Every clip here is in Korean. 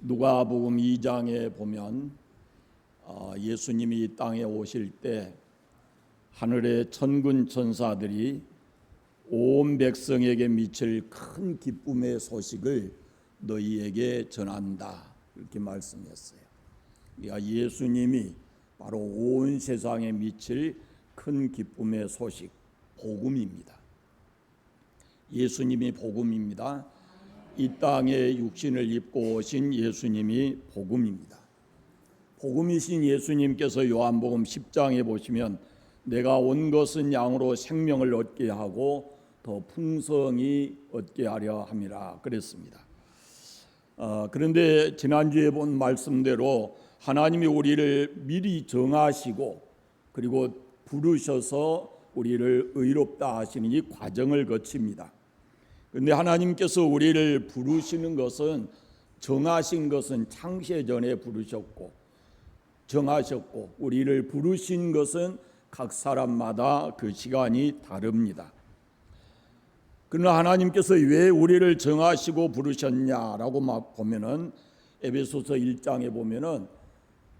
누가복음 2장에 보면 예수님이 이 땅에 오실 때 하늘의 천군 천사들이 온 백성에게 미칠 큰 기쁨의 소식을 너희에게 전한다, 이렇게 말씀했어요. 그러니까 예수님이 바로 온 세상에 미칠 큰 기쁨의 소식, 복음입니다. 예수님이 복음입니다. 이 땅에 육신을 입고 오신 예수님이 복음입니다. 복음이신 예수님께서 요한복음 10장에 보시면 내가 온 것은 양으로 생명을 얻게 하고 더 풍성히 얻게 하려 함이라 그랬습니다. 그런데 지난주에 본 말씀대로 하나님이 우리를 미리 정하시고 그리고 부르셔서 우리를 의롭다 하시는 이 과정을 거칩니다. 그런데 하나님께서 우리를 부르시는 것은, 정하신 것은 창세 전에 부르셨고 정하셨고, 우리를 부르신 것은 각 사람마다 그 시간이 다릅니다. 그러나 하나님께서 왜 우리를 정하시고 부르셨냐라고 막 보면은 에베소서 1장에 보면은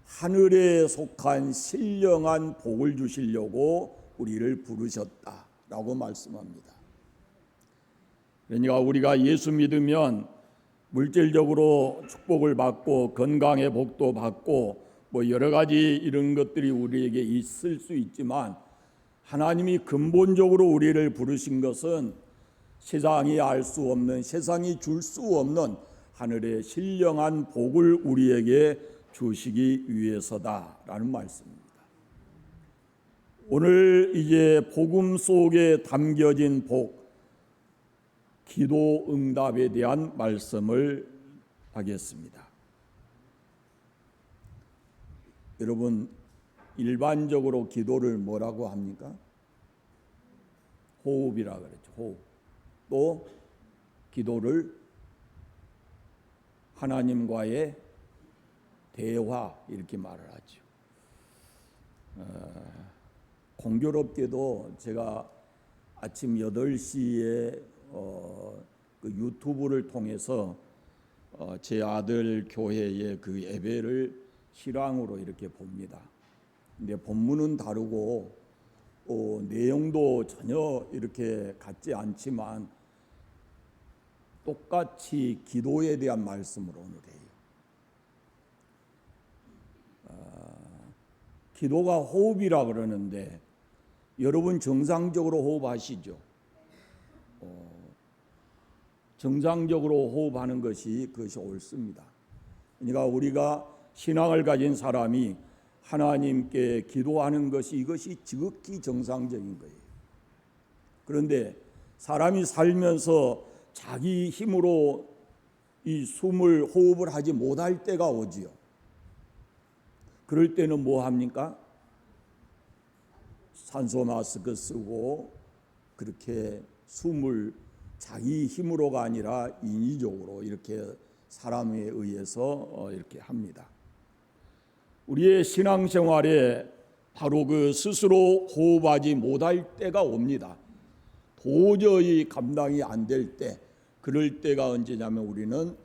하늘에 속한 신령한 복을 주시려고 우리를 부르셨다라고 말씀합니다. 그러니까 우리가 예수 믿으면 물질적으로 축복을 받고 건강의 복도 받고 뭐 여러 가지 이런 것들이 우리에게 있을 수 있지만, 하나님이 근본적으로 우리를 부르신 것은 세상이 알 수 없는, 세상이 줄 수 없는 하늘의 신령한 복을 우리에게 주시기 위해서다라는 말씀입니다. 오늘 이제 복음 속에 담겨진 복, 기도 응답에 대한 말씀을 하겠습니다. 여러분, 일반적으로 기도를 뭐라고 합니까? 호흡이라 그랬죠. 호흡. 또 기도를 하나님과의 대화, 이렇게 말을 하죠. 공교롭게도 제가 아침 8시에 그 유튜브를 통해서 제 아들 교회의 그 예배를 실황으로 이렇게 봅니다. 근데 본문은 다르고 내용도 전혀 이렇게 같지 않지만 똑같이 기도에 대한 말씀을 오늘 해요. 기도가 호흡이라 그러는데 여러분 정상적으로 호흡하시죠? 정상적으로 호흡하는 것이 그것이 옳습니다. 그러니까 우리가 신앙을 가진 사람이 하나님께 기도하는 것이, 이것이 지극히 정상적인 거예요. 그런데 사람이 살면서 자기 힘으로 이 숨을 호흡을 하지 못할 때가 오지요. 그럴 때는 뭐 합니까? 산소 마스크 쓰고 그렇게 숨을 자기 힘으로가 아니라 인위적으로 이렇게 사람에 의해서 이렇게 합니다. 우리의 신앙생활에 바로 그 스스로 호흡하지 못할 때가 옵니다. 도저히 감당이 안 될 때, 그럴 때가 언제냐면 우리는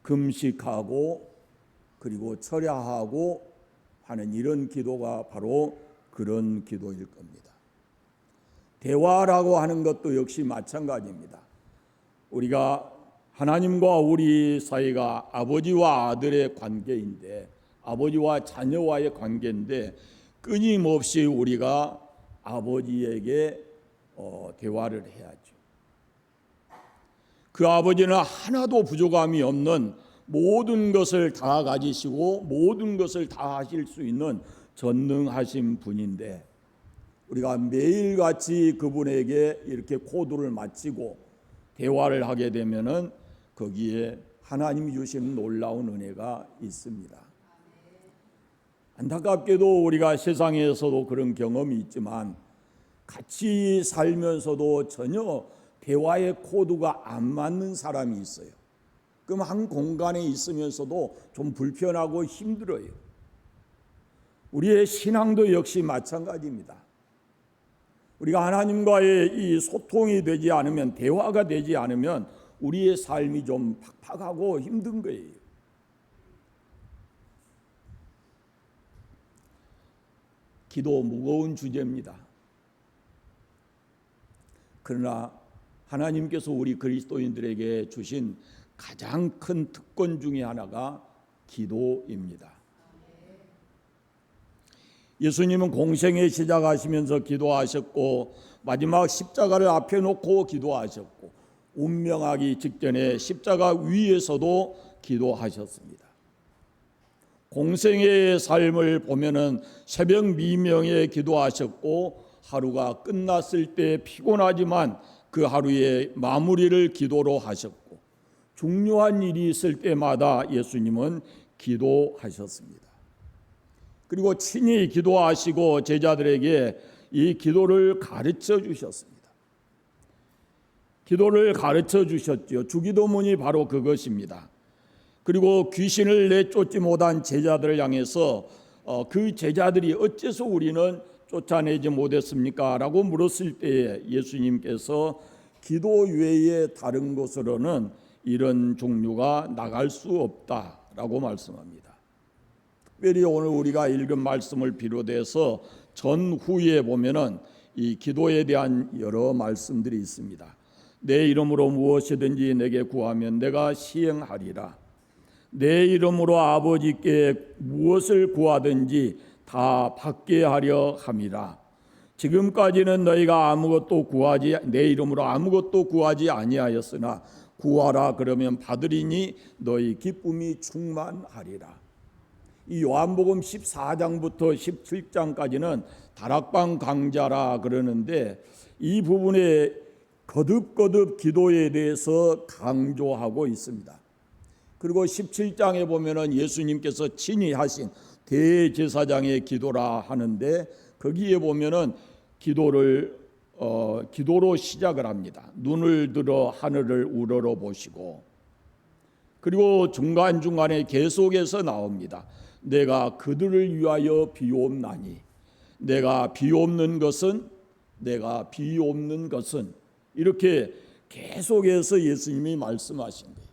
금식하고 그리고 철야하고 하는 이런 기도가 바로 그런 기도일 겁니다. 대화라고 하는 것도 역시 마찬가지입니다. 우리가 하나님과 우리 사이가 아버지와 아들의 관계인데, 아버지와 자녀와의 관계인데 끊임없이 우리가 아버지에게 대화를 해야죠. 그 아버지는 하나도 부족함이 없는, 모든 것을 다 가지시고 모든 것을 다 하실 수 있는 전능하신 분인데, 우리가 매일같이 그분에게 이렇게 코드를 맞추고 대화를 하게 되면은 거기에 하나님이 주시는 놀라운 은혜가 있습니다. 안타깝게도 우리가 세상에서도 그런 경험이 있지만 같이 살면서도 전혀 대화의 코드가 안 맞는 사람이 있어요. 그럼 한 공간에 있으면서도 좀 불편하고 힘들어요. 우리의 신앙도 역시 마찬가지입니다. 우리가 하나님과의 이 소통이 되지 않으면, 대화가 되지 않으면 우리의 삶이 좀 팍팍하고 힘든 거예요. 기도 무거운 주제입니다. 그러나 하나님께서 우리 그리스도인들에게 주신 가장 큰 특권 중에 하나가 기도입니다. 예수님은 공생애 시작하시면서 기도하셨고, 마지막 십자가를 앞에 놓고 기도하셨고, 운명하기 직전에 십자가 위에서도 기도하셨습니다. 공생애의 삶을 보면은 새벽 미명에 기도하셨고, 하루가 끝났을 때 피곤하지만 그 하루의 마무리를 기도로 하셨고, 중요한 일이 있을 때마다 예수님은 기도하셨습니다. 그리고 친히 기도하시고 제자들에게 이 기도를 가르쳐 주셨습니다. 기도를 가르쳐 주셨죠. 주기도문이 바로 그것입니다. 그리고 귀신을 내쫓지 못한 제자들을 향해서 그 제자들이 어째서 우리는 쫓아내지 못했습니까? 라고 물었을 때에 예수님께서 기도 외에 다른 곳으로는 이런 종류가 나갈 수 없다라고 말씀합니다. 특별히 오늘 우리가 읽은 말씀을 비롯해서 전후에 보면은 이 기도에 대한 여러 말씀들이 있습니다. 내 이름으로 무엇이든지 내게 구하면 내가 시행하리라. 내 이름으로 아버지께 무엇을 구하든지 다 받게 하려 함이라. 지금까지는 너희가 내 이름으로 아무것도 구하지 아니하였으나 구하라 그러면 받으리니 너희 기쁨이 충만하리라. 이 요한복음 14장부터 17장까지는 다락방 강좌라 그러는데, 이 부분에 거듭거듭 기도에 대해서 강조하고 있습니다. 그리고 17장에 보면은 예수님께서 친히 하신 대제사장의 기도라 하는데, 거기에 보면은 기도로 시작을 합니다. 눈을 들어 하늘을 우러러 보시고, 그리고 중간중간에 계속해서 나옵니다. 내가 그들을 위하여 비옵나니, 내가 비옵는 것은 이렇게 계속해서 예수님이 말씀하신 거예요.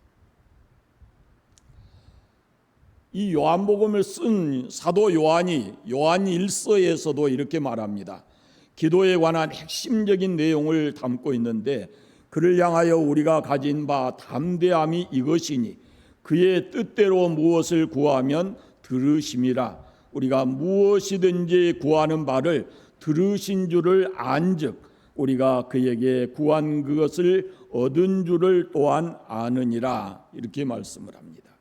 이 요한복음을 쓴 사도 요한이 요한 1서에서도 이렇게 말합니다. 기도에 관한 핵심적인 내용을 담고 있는데, 그를 향하여 우리가 가진 바 담대함이 이것이니 그의 뜻대로 무엇을 구하면 들으심이라. 우리가 무엇이든지 구하는 바를 들으신 줄을 안즉 우리가 그에게 구한 그것을 얻은 줄을 또한 아느니라. 이렇게 말씀을 합니다.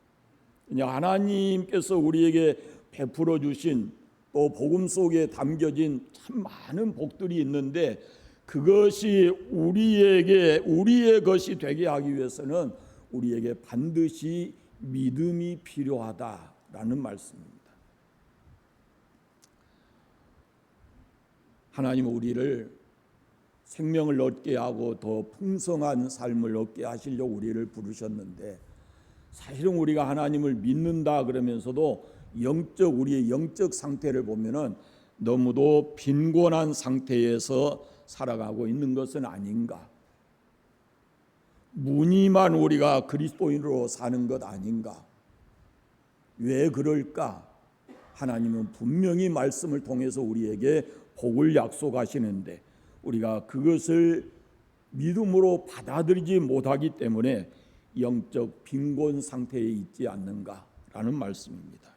하나님께서 우리에게 베풀어 주신, 또 복음 속에 담겨진 참 많은 복들이 있는데, 그것이 우리의 것이 되게 하기 위해서는 우리에게 반드시 믿음이 필요하다라는 말씀입니다. 하나님은 우리를 생명을 얻게 하고 더 풍성한 삶을 얻게 하시려고 우리를 부르셨는데, 사실은 우리가 하나님을 믿는다 그러면서도 우리의 영적 상태를 보면은 너무도 빈곤한 상태에서 살아가고 있는 것은 아닌가? 무늬만 우리가 그리스도인으로 사는 것 아닌가? 왜 그럴까? 하나님은 분명히 말씀을 통해서 우리에게 복을 약속하시는데, 우리가 그것을 믿음으로 받아들이지 못하기 때문에 영적 빈곤 상태에 있지 않는가라는 말씀입니다.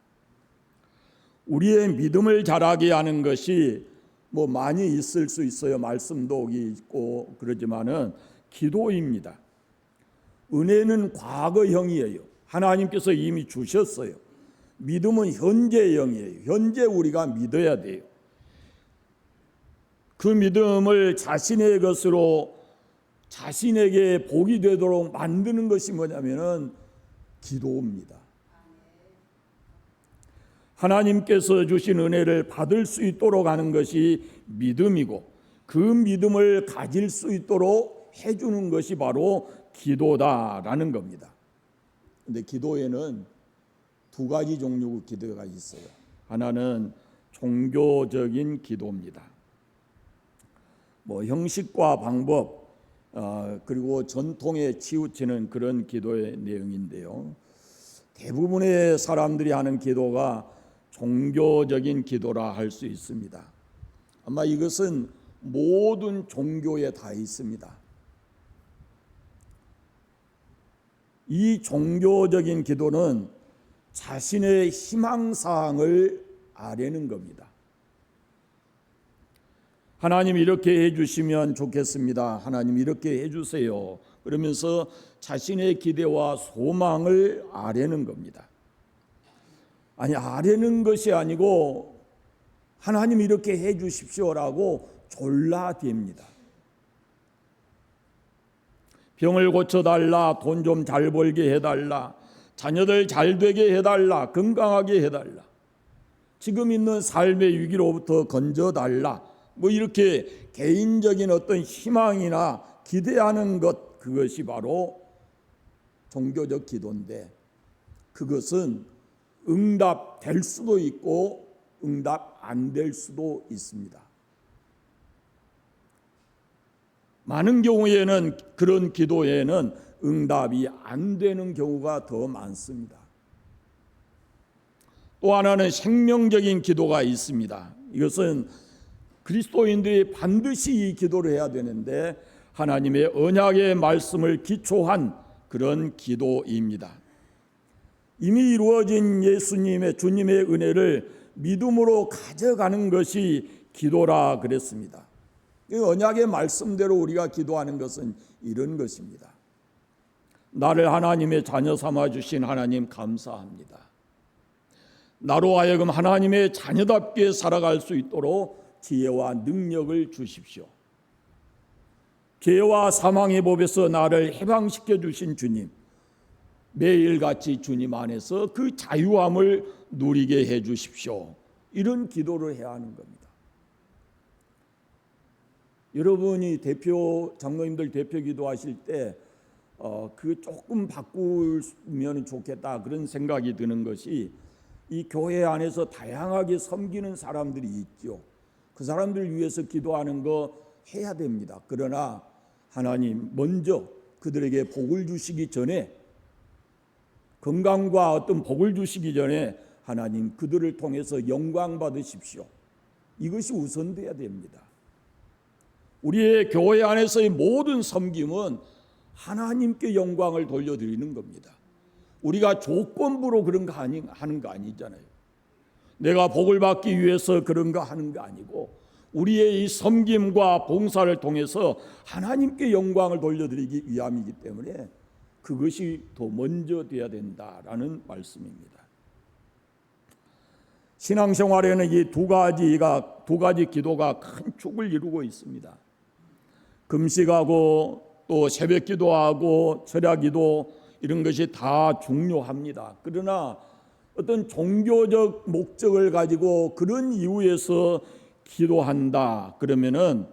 우리의 믿음을 자라게 하는 것이 많이 있을 수 있어요. 말씀도 있고 그러지만은 기도입니다. 은혜는 과거형이에요. 하나님께서 이미 주셨어요. 믿음은 현재형이에요. 현재 우리가 믿어야 돼요. 그 믿음을 자신의 것으로 자신에게 복이 되도록 만드는 것이 뭐냐면은 기도입니다. 하나님께서 주신 은혜를 받을 수 있도록 하는 것이 믿음이고, 그 믿음을 가질 수 있도록 해주는 것이 바로 기도다라는 겁니다. 그런데 기도에는 두 가지 종류 기도가 있어요. 하나는 종교적인 기도입니다. 뭐 형식과 방법 그리고 전통에 치우치는 그런 기도의 내용인데요. 대부분의 사람들이 하는 기도가 종교적인 기도라 할 수 있습니다. 아마 이것은 모든 종교에 다 있습니다. 이 종교적인 기도는 자신의 희망사항을 아뢰는 겁니다. 하나님 이렇게 해주시면 좋겠습니다. 하나님 이렇게 해주세요. 그러면서 자신의 기대와 소망을 아뢰는 겁니다. 아니, 아뢰는 것이 아니고 하나님 이렇게 해주십시오라고 졸라댑니다. 병을 고쳐달라, 돈 좀 잘 벌게 해달라, 자녀들 잘 되게 해달라, 건강하게 해달라, 지금 있는 삶의 위기로부터 건져달라, 뭐 이렇게 개인적인 어떤 희망이나 기대하는 것, 그것이 바로 종교적 기도인데, 그것은 응답될 수도 있고 응답 안 될 수도 있습니다. 많은 경우에는 그런 기도에는 응답이 안 되는 경우가 더 많습니다. 또 하나는 생명적인 기도가 있습니다. 이것은 그리스도인들이 반드시 이 기도를 해야 되는데, 하나님의 언약의 말씀을 기초한 그런 기도입니다. 이미 이루어진 주님의 은혜를 믿음으로 가져가는 것이 기도라 그랬습니다. 언약의 말씀대로 우리가 기도하는 것은 이런 것입니다. 나를 하나님의 자녀 삼아 주신 하나님 감사합니다. 나로 하여금 하나님의 자녀답게 살아갈 수 있도록 지혜와 능력을 주십시오. 죄와 사망의 법에서 나를 해방시켜 주신 주님, 매일같이 주님 안에서 그 자유함을 누리게 해 주십시오. 이런 기도를 해야 하는 겁니다. 여러분이 장로님들 대표 기도하실 때 그 조금 바꾸면 좋겠다 그런 생각이 드는 것이, 이 교회 안에서 다양하게 섬기는 사람들이 있죠. 그 사람들 위해서 기도하는 거 해야 됩니다. 그러나 하나님 먼저 그들에게 복을 주시기 전에, 건강과 어떤 복을 주시기 전에 하나님 그들을 통해서 영광 받으십시오. 이것이 우선돼야 됩니다. 우리의 교회 안에서의 모든 섬김은 하나님께 영광을 돌려드리는 겁니다. 우리가 조건부로 그런 거 하는 거 아니잖아요. 내가 복을 받기 위해서 그런 거 하는 거 아니고, 우리의 이 섬김과 봉사를 통해서 하나님께 영광을 돌려드리기 위함이기 때문에 그것이 더 먼저 돼야 된다라는 말씀입니다. 신앙생활에는 이 두 가지 기도가 큰 축을 이루고 있습니다. 금식하고 또 새벽 기도하고 철야 기도, 이런 것이 다 중요합니다. 그러나 어떤 종교적 목적을 가지고 그런 이유에서 기도한다 그러면은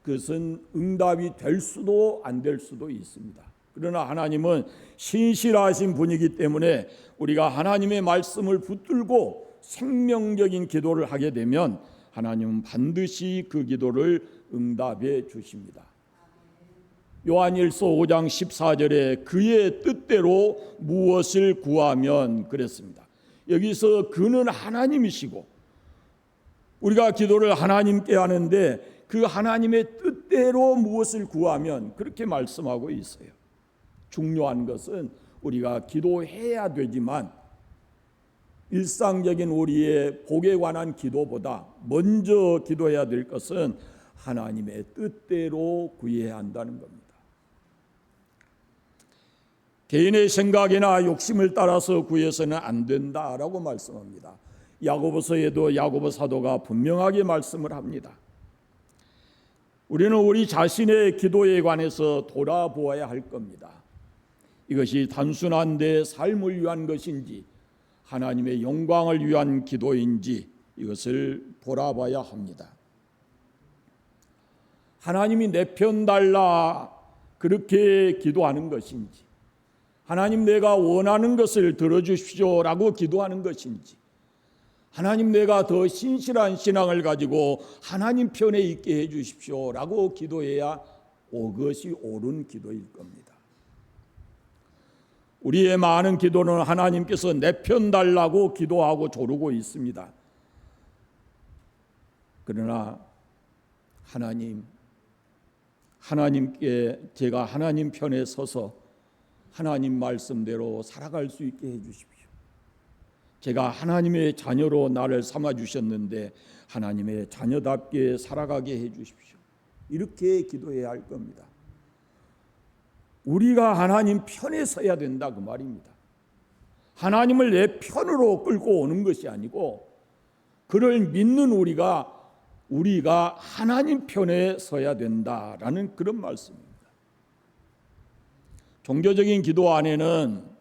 그것은 응답이 될 수도 안 될 수도 있습니다. 그러나 하나님은 신실하신 분이기 때문에 우리가 하나님의 말씀을 붙들고 생명적인 기도를 하게 되면 하나님은 반드시 그 기도를 응답해 주십니다. 요한일서 5장 14절에 그의 뜻대로 무엇을 구하면 그랬습니다. 여기서 그는 하나님이시고 우리가 기도를 하나님께 하는데 그 하나님의 뜻대로 무엇을 구하면, 그렇게 말씀하고 있어요. 중요한 것은 우리가 기도해야 되지만 일상적인 우리의 복에 관한 기도보다 먼저 기도해야 될 것은 하나님의 뜻대로 구해야 한다는 겁니다. 개인의 생각이나 욕심을 따라서 구해서는 안 된다라고 말씀합니다. 야고보서에도 야고보 사도가 분명하게 말씀을 합니다. 우리는 우리 자신의 기도에 관해서 돌아보아야 할 겁니다. 이것이 단순한 내 삶을 위한 것인지 하나님의 영광을 위한 기도인지 이것을 돌아봐야 합니다. 하나님이 내 편 달라 그렇게 기도하는 것인지, 하나님 내가 원하는 것을 들어주십시오라고 기도하는 것인지, 하나님, 내가 더 신실한 신앙을 가지고 하나님 편에 있게 해 주십시오라고 기도해야 그것이 옳은 기도일 겁니다. 우리의 많은 기도는 하나님께서 내 편 달라고 기도하고 조르고 있습니다. 그러나 하나님께 제가 하나님 편에 서서 하나님 말씀대로 살아갈 수 있게 해 주십시오. 제가 하나님의 자녀로 나를 삼아 주셨는데 하나님의 자녀답게 살아가게 해 주십시오. 이렇게 기도해야 할 겁니다. 우리가 하나님 편에 서야 된다 그 말입니다. 하나님을 내 편으로 끌고 오는 것이 아니고 그를 믿는 우리가 하나님 편에 서야 된다라는 그런 말씀입니다. 종교적인 기도 안에는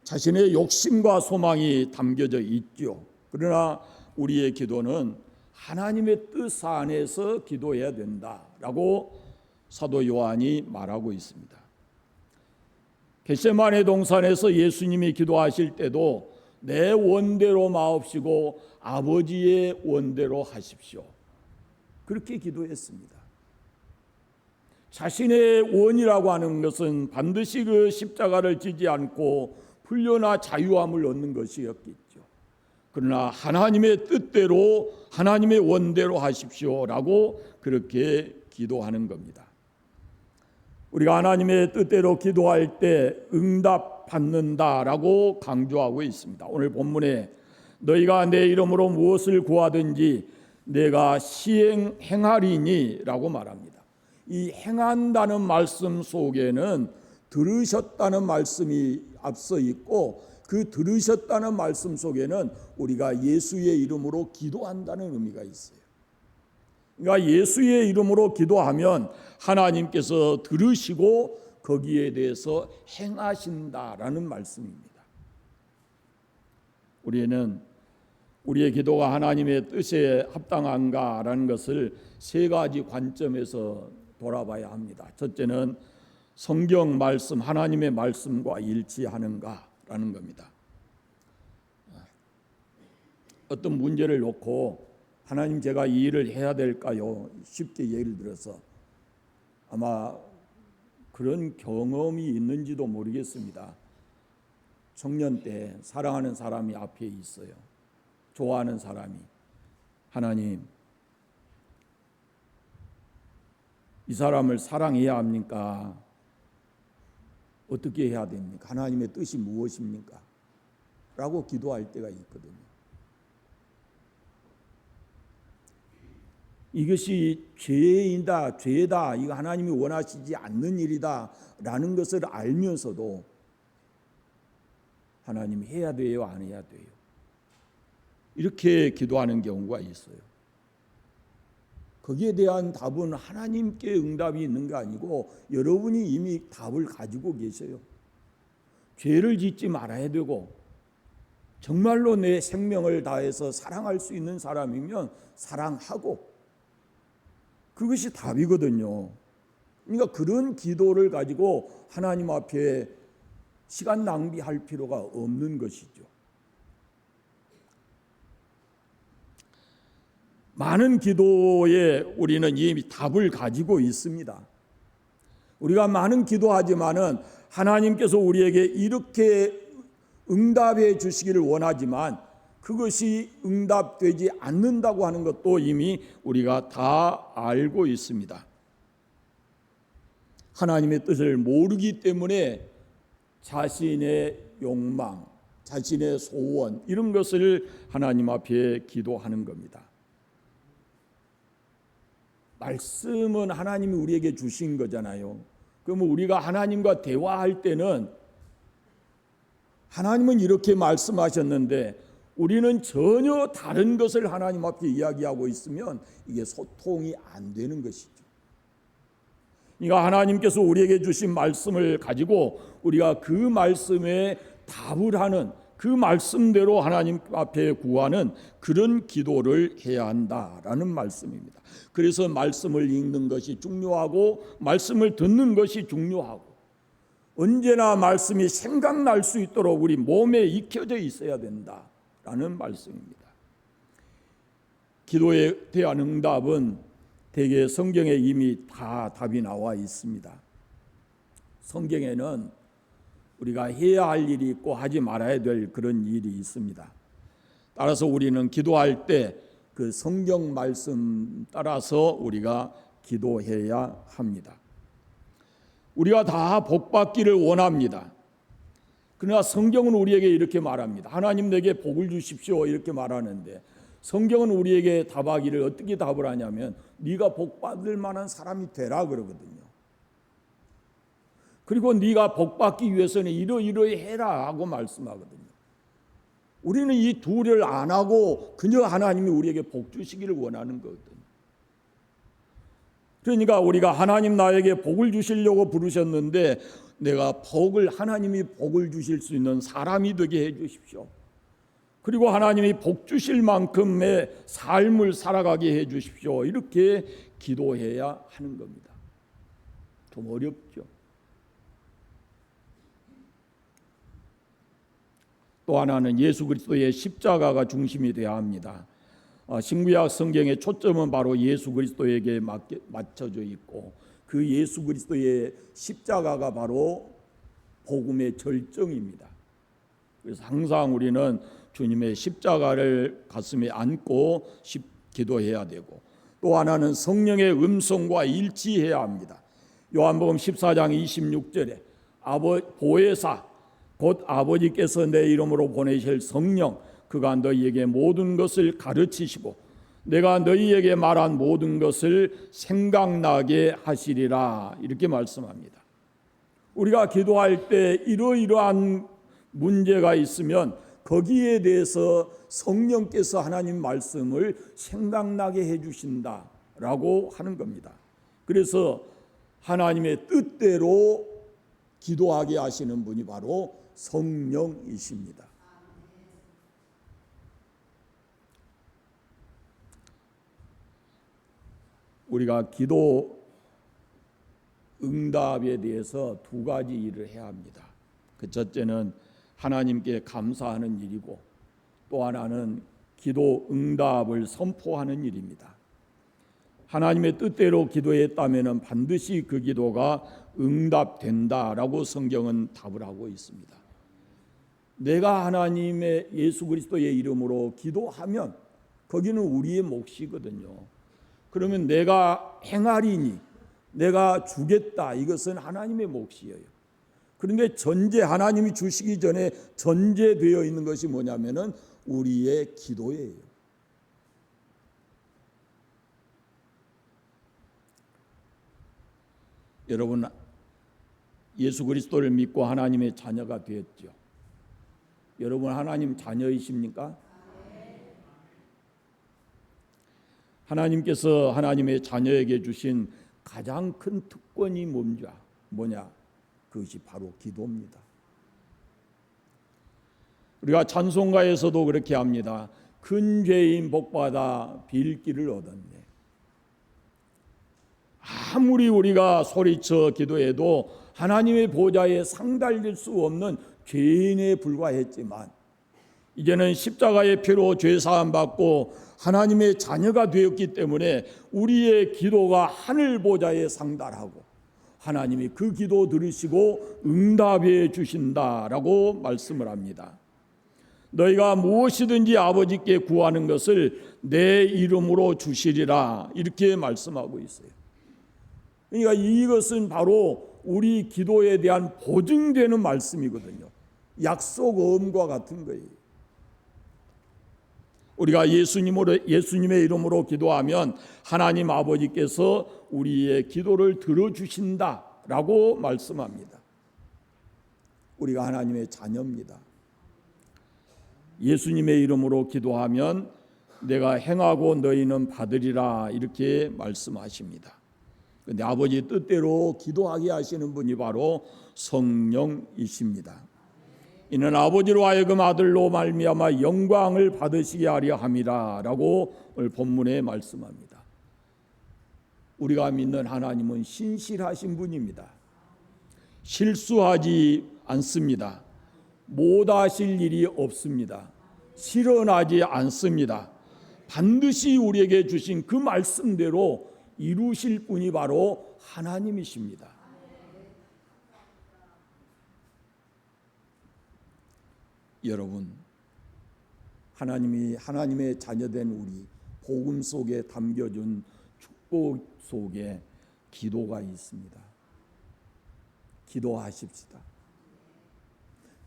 자신의 욕심과 소망이 담겨져 있죠. 그러나 우리의 기도는 하나님의 뜻 안에서 기도해야 된다라고 사도 요한이 말하고 있습니다. 겟세마네 동산에서 예수님이 기도하실 때도 내 원대로 마옵시고 아버지의 원대로 하십시오. 그렇게 기도했습니다. 자신의 원이라고 하는 것은 반드시 그 십자가를 지지 않고 훈련과 자유함을 얻는 것이었겠죠. 그러나 하나님의 뜻대로 하나님의 원대로 하십시오라고 그렇게 기도하는 겁니다. 우리가 하나님의 뜻대로 기도할 때 응답받는다라고 강조하고 있습니다. 오늘 본문에 너희가 내 이름으로 무엇을 구하든지 내가 행하리니라고 말합니다. 이 행한다는 말씀 속에는 들으셨다는 말씀이 앞서 있고 그 들으셨다는 말씀 속에는 우리가 예수의 이름으로 기도한다는 의미가 있어요. 그러니까 예수의 이름으로 기도하면 하나님께서 들으시고 거기에 대해서 행하신다라는 말씀입니다. 우리의 기도가 하나님의 뜻에 합당한가라는 것을 세 가지 관점에서 돌아봐야 합니다. 첫째는 성경 말씀, 하나님의 말씀과 일치하는가라는 겁니다. 어떤 문제를 놓고 하나님, 제가 이 일을 해야 될까요? 쉽게 예를 들어서 아마 그런 경험이 있는지도 모르겠습니다. 청년 때 사랑하는 사람이 앞에 있어요. 좋아하는 사람이. 하나님, 이 사람을 사랑해야 합니까? 어떻게 해야 됩니까? 하나님의 뜻이 무엇입니까? 라고 기도할 때가 있거든요. 이것이 죄다, 이거 하나님이 원하시지 않는 일이다 라는 것을 알면서도 하나님, 해야 돼요, 안 해야 돼요? 이렇게 기도하는 경우가 있어요. 거기에 대한 답은 하나님께 응답이 있는 게 아니고 여러분이 이미 답을 가지고 계세요. 죄를 짓지 말아야 되고 정말로 내 생명을 다해서 사랑할 수 있는 사람이면 사랑하고, 그것이 답이거든요. 그러니까 그런 기도를 가지고 하나님 앞에 시간 낭비할 필요가 없는 것이죠. 많은 기도에 우리는 이미 답을 가지고 있습니다. 우리가 많은 기도하지만은 하나님께서 우리에게 이렇게 응답해 주시기를 원하지만 그것이 응답되지 않는다고 하는 것도 이미 우리가 다 알고 있습니다. 하나님의 뜻을 모르기 때문에 자신의 욕망, 자신의 소원, 이런 것을 하나님 앞에 기도하는 겁니다. 말씀은 하나님이 우리에게 주신 거잖아요. 그러면 우리가 하나님과 대화할 때는 하나님은 이렇게 말씀하셨는데 우리는 전혀 다른 것을 하나님 앞에 이야기하고 있으면 이게 소통이 안 되는 것이죠. 그러니까 하나님께서 우리에게 주신 말씀을 가지고 우리가 그 말씀에 답을 하는, 그 말씀대로 하나님 앞에 구하는 그런 기도를 해야 한다라는 말씀입니다. 그래서 말씀을 읽는 것이 중요하고 말씀을 듣는 것이 중요하고 언제나 말씀이 생각날 수 있도록 우리 몸에 익혀져 있어야 된다라는 말씀입니다. 기도에 대한 응답은 대개 성경에 이미 다 답이 나와 있습니다. 성경에는 우리가 해야 할 일이 있고 하지 말아야 될 그런 일이 있습니다. 따라서 우리는 기도할 때 그 성경 말씀 따라서 우리가 기도해야 합니다. 우리가 다 복받기를 원합니다. 그러나 성경은 우리에게 이렇게 말합니다. 하나님 내게 복을 주십시오 이렇게 말하는데 성경은 우리에게 답하기를 어떻게 답을 하냐면 네가 복받을 만한 사람이 되라 그러거든요. 그리고 네가 복받기 위해서는 이러이러히 해라 하고 말씀하거든요. 우리는 이 둘을 안 하고 그저 하나님이 우리에게 복 주시기를 원하는 거거든요. 그러니까 우리가 하나님 나에게 복을 주시려고 부르셨는데 내가 하나님이 복을 주실 수 있는 사람이 되게 해 주십시오. 그리고 하나님이 복 주실 만큼의 삶을 살아가게 해 주십시오. 이렇게 기도해야 하는 겁니다. 좀 어렵죠. 또 하나는 예수 그리스도의 십자가가 중심이 되어야 합니다. 신구약 성경의 초점은 바로 예수 그리스도에게 맞춰져 있고 그 예수 그리스도의 십자가가 바로 복음의 절정입니다. 그래서 항상 우리는 주님의 십자가를 가슴에 안고 기도해야 되고 또 하나는 성령의 음성과 일치해야 합니다. 요한복음 14장 26절에 보혜사 곧 아버지께서 내 이름으로 보내실 성령 그가 너희에게 모든 것을 가르치시고 내가 너희에게 말한 모든 것을 생각나게 하시리라 이렇게 말씀합니다. 우리가 기도할 때 이러이러한 문제가 있으면 거기에 대해서 성령께서 하나님 말씀을 생각나게 해주신다라고 하는 겁니다. 그래서 하나님의 뜻대로 기도하게 하시는 분이 바로 성령이십니다. 우리가 기도 응답에 대해서 두 가지 일을 해야 합니다. 그 첫째는 하나님께 감사하는 일이고 또 하나는 기도 응답을 선포하는 일입니다. 하나님의 뜻대로 기도했다면 반드시 그 기도가 응답된다라고 성경은 답을 하고 있습니다. 내가 하나님의 예수 그리스도의 이름으로 기도하면 거기는 우리의 몫이거든요. 그러면 내가 행하리니 내가 주겠다 이것은 하나님의 몫이에요. 그런데 하나님이 주시기 전에 전제되어 있는 것이 뭐냐면은 우리의 기도예요. 여러분 예수 그리스도를 믿고 하나님의 자녀가 되었죠. 여러분 하나님 자녀이십니까? 하나님께서 하나님의 자녀에게 주신 가장 큰 특권이 뭐냐? 그것이 바로 기도입니다. 우리가 찬송가에서도 그렇게 합니다. 큰 죄인 복받아 빌 길을 얻었네. 아무리 우리가 소리쳐 기도해도 하나님의 보좌에 상달될 수 없는 죄인에 불과했지만 이제는 십자가의 피로 죄사함 받고 하나님의 자녀가 되었기 때문에 우리의 기도가 하늘 보좌에 상달하고 하나님이 그 기도 들으시고 응답해 주신다라고 말씀을 합니다. 너희가 무엇이든지 아버지께 구하는 것을 내 이름으로 주시리라 이렇게 말씀하고 있어요. 그러니까 이것은 바로 우리 기도에 대한 보증되는 말씀이거든요. 약속음과 같은 거예요. 우리가 예수님의 이름으로 기도하면 하나님 아버지께서 우리의 기도를 들어주신다라고 말씀합니다. 우리가 하나님의 자녀입니다. 예수님의 이름으로 기도하면 내가 행하고 너희는 받으리라 이렇게 말씀하십니다. 그런데 아버지 뜻대로 기도하게 하시는 분이 바로 성령이십니다. 이는 아버지로 하여금 아들로 말미암아 영광을 받으시게 하려 함이라라고 오늘 본문에 말씀합니다. 우리가 믿는 하나님은 신실하신 분입니다. 실수하지 않습니다. 못하실 일이 없습니다. 실현하지 않습니다. 반드시 우리에게 주신 그 말씀대로 이루실 분이 바로 하나님이십니다. 여러분, 하나님의 자녀된 우리 복음 속에 담겨준 축복 속에 기도가 있습니다. 기도하십시다.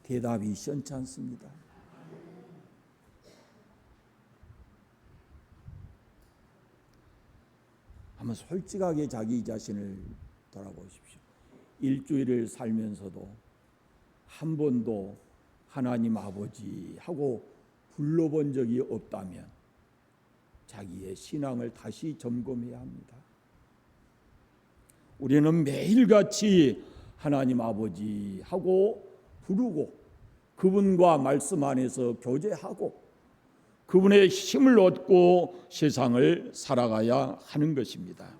대답이 시원치 않습니다. 한번 솔직하게 자기 자신을 돌아보십시오. 일주일을 살면서도 한 번도 하나님 아버지 하고 불러본 적이 없다면 자기의 신앙을 다시 점검해야 합니다. 우리는 매일같이 하나님 아버지 하고 부르고 그분과 말씀 안에서 교제하고 그분의 힘을 얻고 세상을 살아가야 하는 것입니다.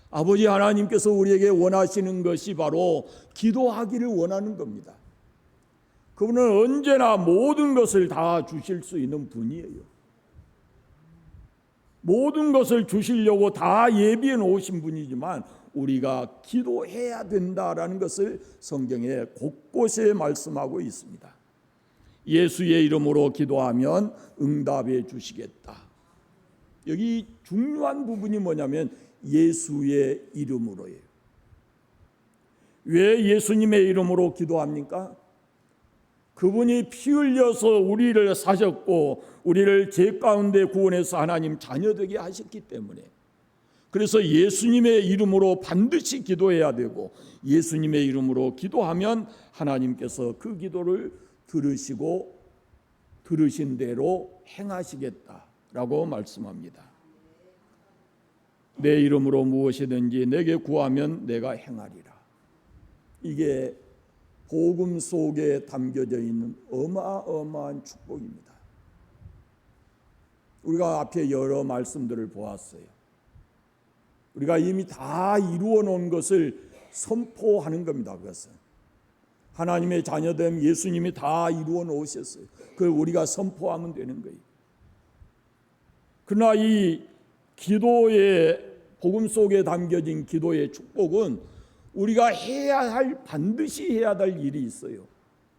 아버지 하나님께서 우리에게 원하시는 것이 바로 기도하기를 원하는 겁니다. 그분은 언제나 모든 것을 다 주실 수 있는 분이에요. 모든 것을 주시려고 다 예비해 놓으신 분이지만 우리가 기도해야 된다라는 것을 성경에 곳곳에 말씀하고 있습니다. 예수의 이름으로 기도하면 응답해 주시겠다. 여기 중요한 부분이 뭐냐면 예수의 이름으로예요. 왜 예수님의 이름으로 기도합니까? 그분이 피 흘려서 우리를 사셨고 우리를 죄 가운데 구원해서 하나님 자녀 되게 하셨기 때문에, 그래서 예수님의 이름으로 반드시 기도해야 되고 예수님의 이름으로 기도하면 하나님께서 그 기도를 들으시고 들으신 대로 행하시겠다라고 말씀합니다. 내 이름으로 무엇이든지 내게 구하면 내가 행하리라. 이게 복음 속에 담겨져 있는 어마어마한 축복입니다. 우리가 앞에 여러 말씀들을 보았어요. 우리가 이미 다 이루어 놓은 것을 선포하는 겁니다. 그것은 하나님의 자녀됨, 예수님이 다 이루어 놓으셨어요. 그걸 우리가 선포하면 되는 거예요. 그러나 이 기도의 복음 속에 담겨진 기도의 축복은 우리가 반드시 해야 할 일이 있어요.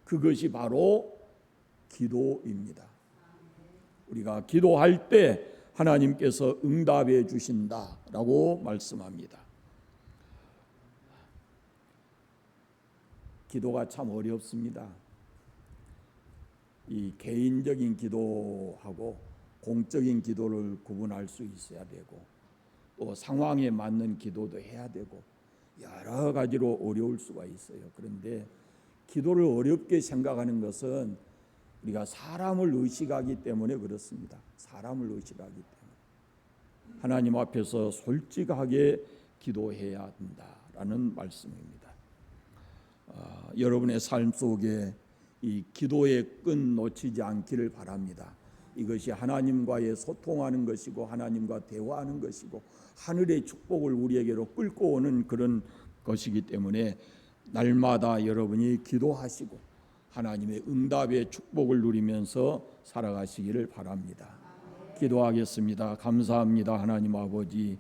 그것이 바로 기도입니다. 우리가 기도할 때 하나님께서 응답해 주신다라고 말씀합니다. 기도가 참 어렵습니다. 이 개인적인 기도하고 공적인 기도를 구분할 수 있어야 되고 또 상황에 맞는 기도도 해야 되고 여러 가지로 어려울 수가 있어요. 그런데 기도를 어렵게 생각하는 것은 우리가 사람을 의식하기 때문에 그렇습니다. 사람을 의식하기 때문에 하나님 앞에서 솔직하게 기도해야 한다라는 말씀입니다. 여러분의 삶 속에 이 기도의 끈 놓치지 않기를 바랍니다. 이것이 하나님과의 소통하는 것이고 하나님과 대화하는 것이고 하늘의 축복을 우리에게로 끌고 오는 그런 것이기 때문에 날마다 여러분이 기도하시고 하나님의 응답의 축복을 누리면서 살아가시기를 바랍니다. 기도하겠습니다. 감사합니다. 하나님 아버지,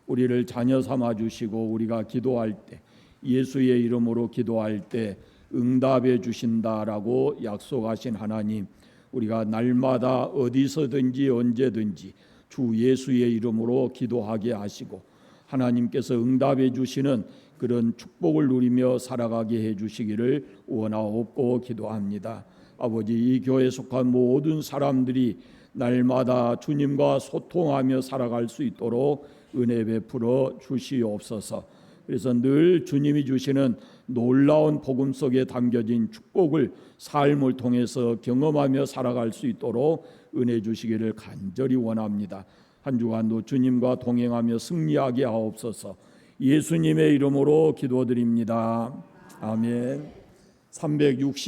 우리를 자녀 삼아 주시고 우리가 기도할 때 예수의 이름으로 기도할 때 응답해 주신다라고 약속하신 하나님, 우리가 날마다 어디서든지 언제든지 주 예수의 이름으로 기도하게 하시고 하나님께서 응답해 주시는 그런 축복을 누리며 살아가게 해 주시기를 원하옵고 기도합니다. 아버지, 이 교회에 속한 모든 사람들이 날마다 주님과 소통하며 살아갈 수 있도록 은혜 베풀어 주시옵소서. 그래서 늘 주님이 주시는 놀라운 복음 속에 담겨진 축복을 삶을 통해서 경험하며 살아갈 수 있도록 은혜 주시기를 간절히 원합니다. 한 주간도 주님과 동행하며 승리하게 하옵소서. 예수님의 이름으로 기도드립니다. 아멘. 360